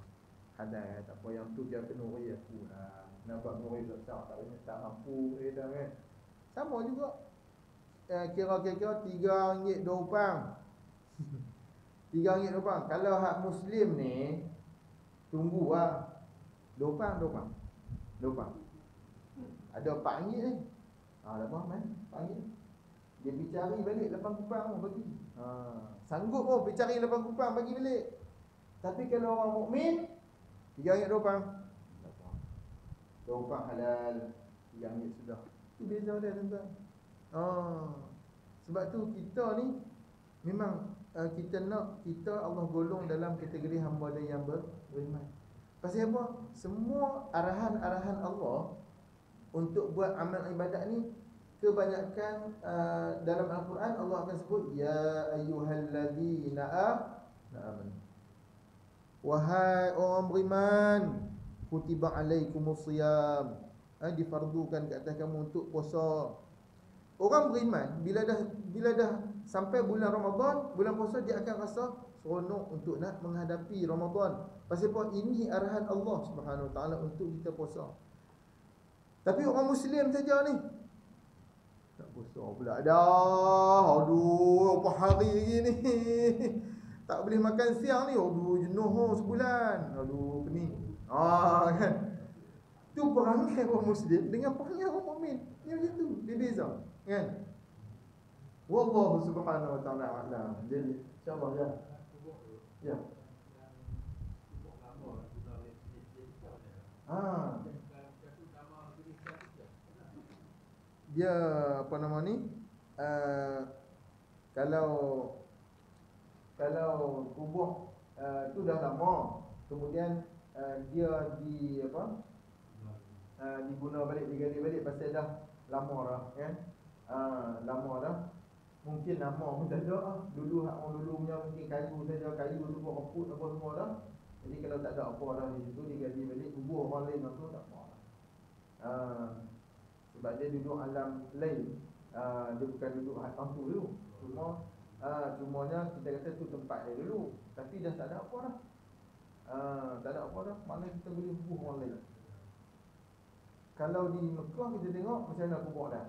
hadai tak apa, yang tu dia kena uri aku lah. Nampak uri besar tak mampu dah kan. Sama juga. Kira-kira RM3 2 rupang. RM3 2 rupang. Kalau hak Muslim ni tunggu lah 2 rupang. 2 rupang. Ada RM4 ni. Lepas man RM4. Dia pergi cari balik 8 kupang bagi. Sanggup pergi cari 8 kupang bagi balik. Tapi kalau orang mukmin RM3 2 rupang. 2 rupang halal, RM3 sudah. Itu beza dia tuan-tuan. Sebab tu kita ni memang kita Allah golong dalam kategori hamba dia yang beriman. Pasal apa? Semua arahan-arahan Allah untuk buat amal ibadat ni kebanyakan dalam Al-Quran Allah akan sebut ya ayyuhalladzina amanu. Wahai orang beriman, kutiba alaikumusiyam, difardukan ke atas kamu untuk puasa. Orang beriman bila dah sampai bulan Ramadan, bulan puasa, dia akan rasa seronok untuk nak menghadapi Ramadan. Pasal apa? Ini arahan Allah Subhanahu Wa Taala untuk kita puasa. Tapi orang Muslim saja ni tak puasa pula dah. Aduh, apa hari lagi ni? Tak boleh makan siang ni. Aduh, jenuh sebulan. Aduh, pening. Kan. Tu perangai orang Muslim dengan perangai orang mukmin. Dia macam tu, dia beza, kan? Wallahu subhanahu wa ta'ala a'lam. Jadi, insya-Allah ya. Ya. Dia apa nama ni? Kalau kubur tu dah lama, kemudian dia diguna balik, digali balik pasal dah lama dah kan. Lama dah. Mungkin nama pun tak ada. Dulu orang dulu punya mungkin kayu saja, kayu tu buat remput apa semua dah. Jadi kalau tak ada apa dah di situ, digali balik, kubur orang lain tu tak apa. Sebab dia duduk alam lain. Dia bukan duduk atas tu dulu. Cumanya kita kata tu tempat dia dulu, tapi dah tak ada apa dah. Tak ada apa dah. Mana kita boleh kubur orang lain. Kalau di Mekah kita tengok macam mana kubur dah.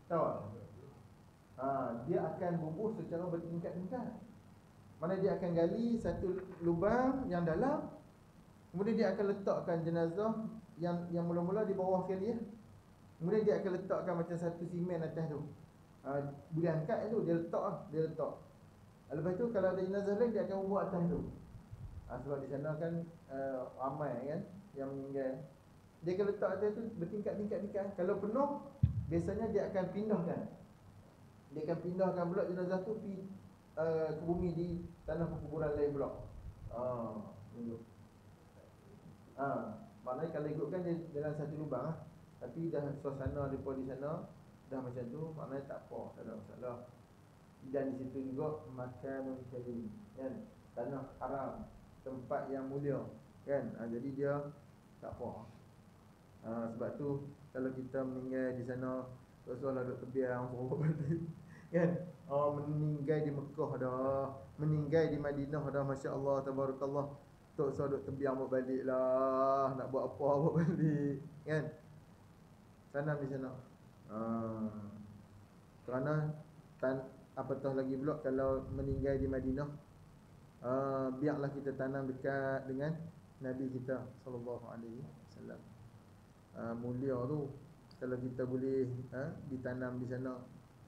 Tahu tak? Dia akan bubuh secara bertingkat-tingkat. Mana dia akan gali satu lubang yang dalam, kemudian dia akan letakkan jenazah yang mula-mula di bawah sekali ya. Kemudian dia akan letakkan macam satu simen atas tu. Boleh angkat tu, dia letak. Lepas tu kalau ada jenazah lain, dia akan bubuh atas tu. Sebab di sana kan ramai kan yang meninggal. Dia akan letak atas tu bertingkat-tingkat. Kalau penuh, biasanya dia akan pindahkan. Dia akan pindahkan pula jenazah tu pergi ke bumi di tanah perkuburan lain pula. Maknanya kalau ikutkan dia dalam satu lubang tapi dah suasana depa di sana dah macam tu, maknanya tak apa, tak ada masalah. Dan di situ juga makanun karim, kan? Tanah haram, tempat yang mulia, kan? Jadi dia tak apa. Sebab tu kalau kita meninggal di sana, Rasulullah duduk tebiang suruh balik, kan? Meninggal di Mekah dah, meninggal di Madinah dah, masya-Allah tabarakallah. Tok duduk tebiang buat balik lah, nak buat apa buat balik, kan? Tanam di sana. Kerana apatah lagi pula kalau meninggal di Madinah, biarlah kita tanam dekat dengan Nabi kita sallallahu alaihi wasallam. Mulia tu kalau kita boleh ditanam di sana.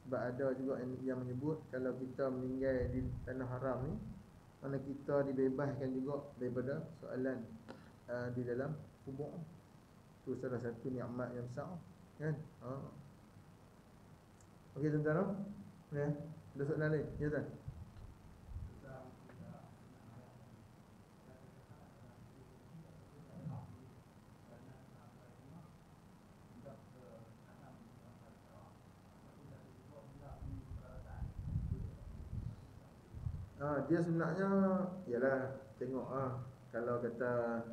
Sebab ada juga yang menyebut kalau kita meninggal di tanah haram ni, mana kita dibebaskan juga daripada soalan di dalam kubur. Itu salah satu nikmat yang besar, kan? Okey tuan-tuan, ya. Ada soalan lain? Ya tuan. Dia sebenarnya ialah tengok kalau kata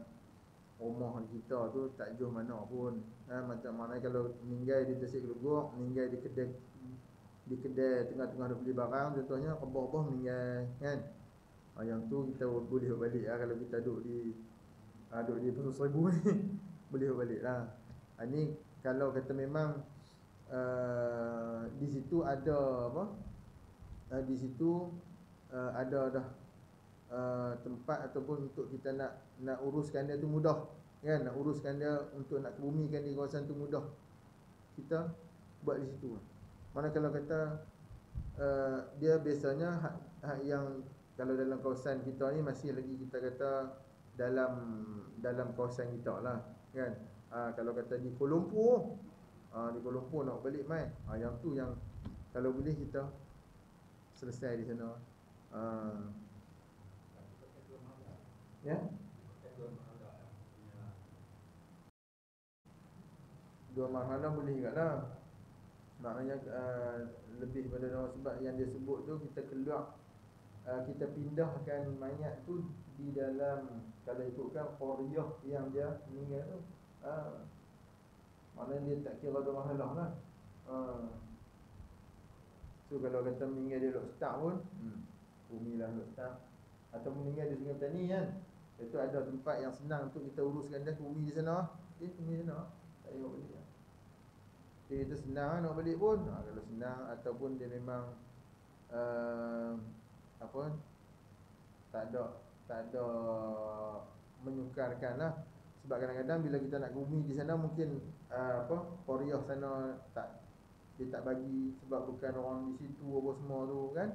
rumah kita tu tak jauh mana pun. Macam mana kalau meninggal di Tasik Geluguk, meninggal di kedai tengah-tengah dia beli barang, contohnya kebah-kebah meninggal, kan? Yang tu kita boleh balik kalau kita duduk di Pusat Seribu ni boleh balik lah. Ni kalau kata memang di situ ada apa? Di situ ada dah tempat ataupun untuk kita nak uruskan dia tu mudah, kan? Nak uruskan dia untuk nak kebumikan di kawasan tu mudah. Kita buat di situ. Mana kalau kata dia biasanya hak yang kalau dalam kawasan kita ni masih lagi kita kata dalam kawasan kita lah, kan? Kalau kata di Kuala Lumpur, nak balik mai, yang tu yang kalau boleh kita selesai di sana. Ya. Dua marhalah boleh juga lah. Maknanya lebih pada dua, sebab yang dia sebut tu kita keluar, kita pindahkan mayat tu di dalam, kalau ikutkan qaryah yang dia meninggal tu, maknanya dia tak kira dua marhalah lah. So kalau kata meninggal di Lok Start pun, bumi lah Lok Start, atau meninggal di Sungai Petani, kan? Itu ada tempat yang senang untuk kita uruskan dia, bumi di sana. Bumi di sana, tak payah balik lah. Jadi itu senang nak balik pun, kalau senang, ataupun dia memang tak ada menyukarkan lah. Sebab kadang-kadang bila kita nak bumi di sana, mungkin qaryah sana dia tak bagi, sebab bukan orang di situ apa semua tu, kan?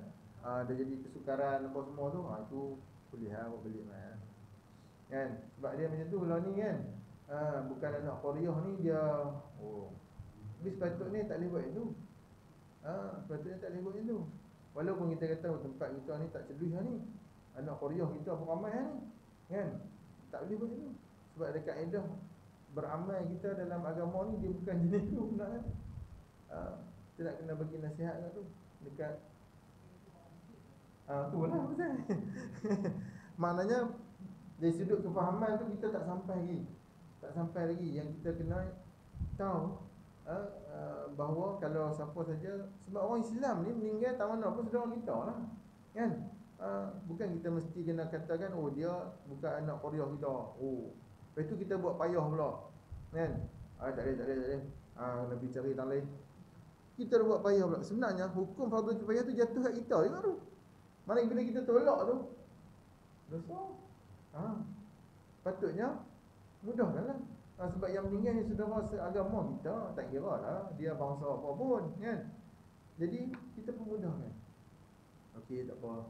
Dia jadi kesukaran apa semua tu, itu boleh lah buat balik lah, kan? Sebab dia macam tu lah ni, kan? Bukan anak qaryah ni dia tapi sepatutnya tak boleh buat itu. Sepatutnya tak boleh buat itu. Walaupun kita kata tempat kita ni tak celus lah ni, anak qaryah kita pun ramai lah ni, kan? Tak boleh buat itu. Sebab ada kaedah beramal kita dalam agama ni, dia bukan jenis tu sebenarnya. Kita nak kena bagi nasihat kat tu, dekat tu lah pasal. Maknanya dari sudut kefahaman tu kita tak sampai lagi. Yang kita kena tahu bahawa kalau siapa saja, sebab orang Islam ni meninggal tak mana pun saudara kita lah, kan? Bukan kita mesti kena katakan dia bukan anak qaryah kita. Lepas tu kita buat payah pula, kan? Tak boleh. Nabi cari tang lain. Kita dah buat payah pula. Sebenarnya hukum fardu kifayah tu jatuh kat kita juga tu. Mana bila kita tolak tu dosa. Patutnya mudahkanlah. Sebab yang meninggal ni saudara seagama kita, tak kira lah dia bangsa apa pun, kan? Jadi kita permudahkan. Okey, tak apa.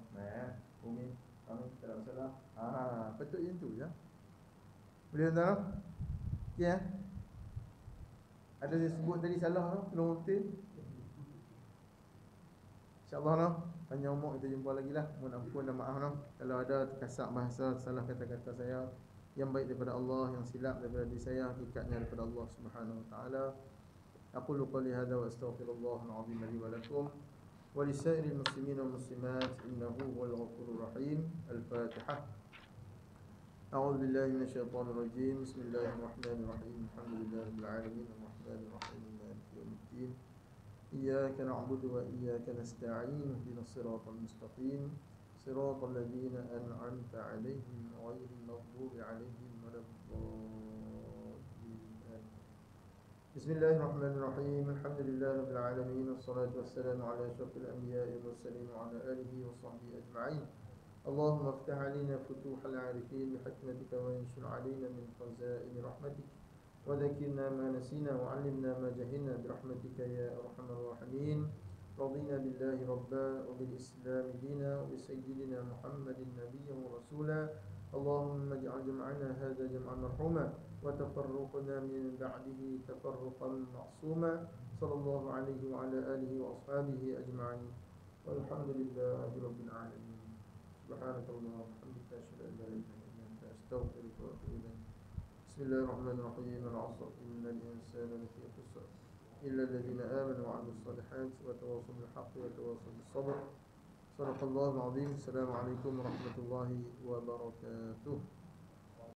Umi, tak ada masalah. Patut macam tu je. Boleh tuan-tuan? Okey, ada yang sebut tadi salah tu, tolong betul. InsyaAllah lah, panjang umur kita jumpa lagi lah. Mohon ampun dan maaf lah kalau ada terkasak bahasa, salah kata-kata saya. Yang baik daripada Allah, yang silap daripada diri saya, hakikatnya daripada Allah Subhanahu wa taala. Aqulu qouli hadza wa astaghfirullahal azim li wa lakum wa lisairil muslimin wal muslimat innahu huwal ghafurur rahim. Al-Fatihah. A'udzu billahi minasyaitonir rajim. Bismillahirrahmanirrahim. Alhamdulillahirabbil alamin arrahmanir rahim maliki yaumiddin. Iyyaka na'budu wa iyyaka nasta'in. Ihdinas siratal mustaqim. صراط الذين أنعمت عليهم غير المغضوب عليهم ولا الضالين. بسم الله الرحمن الرحيم. الحمد لله رب العالمين والصلاة والسلام على أشرف الأنبياء والمرسلين وعلى آله وصحبه أجمعين. اللهم افتح علينا فتوح العارفين بحكمتك وانشر علينا من خزائن رحمتك وذكرنا ما نسينا وعلمنا ما جهلنا برحمتك يا أرحم الراحمين. رضينا بالله ربا وبالإسلام دينا وبسيدنا محمد نبيا ورسولا اللهم اجعل جمعنا هذا جمعا مرحوما وتفرقنا من بعده تفرقا معصوما صلى الله عليه وعلى آله وأصحابه أجمعين والحمد لله رب العالمين سبحانك اللهم وبحمدك أشهد أن لا إله إلا أنت أستغفرك وأتوب إليك بسم الله الرحمن الرحيم العصر إن الإنسان لفي خسر إلا الذين آمنوا وعملوا الصالحات وتواصوا بالحق وتواصوا بالصبر صدق الله العظيم السلام عليكم ورحمة الله وبركاته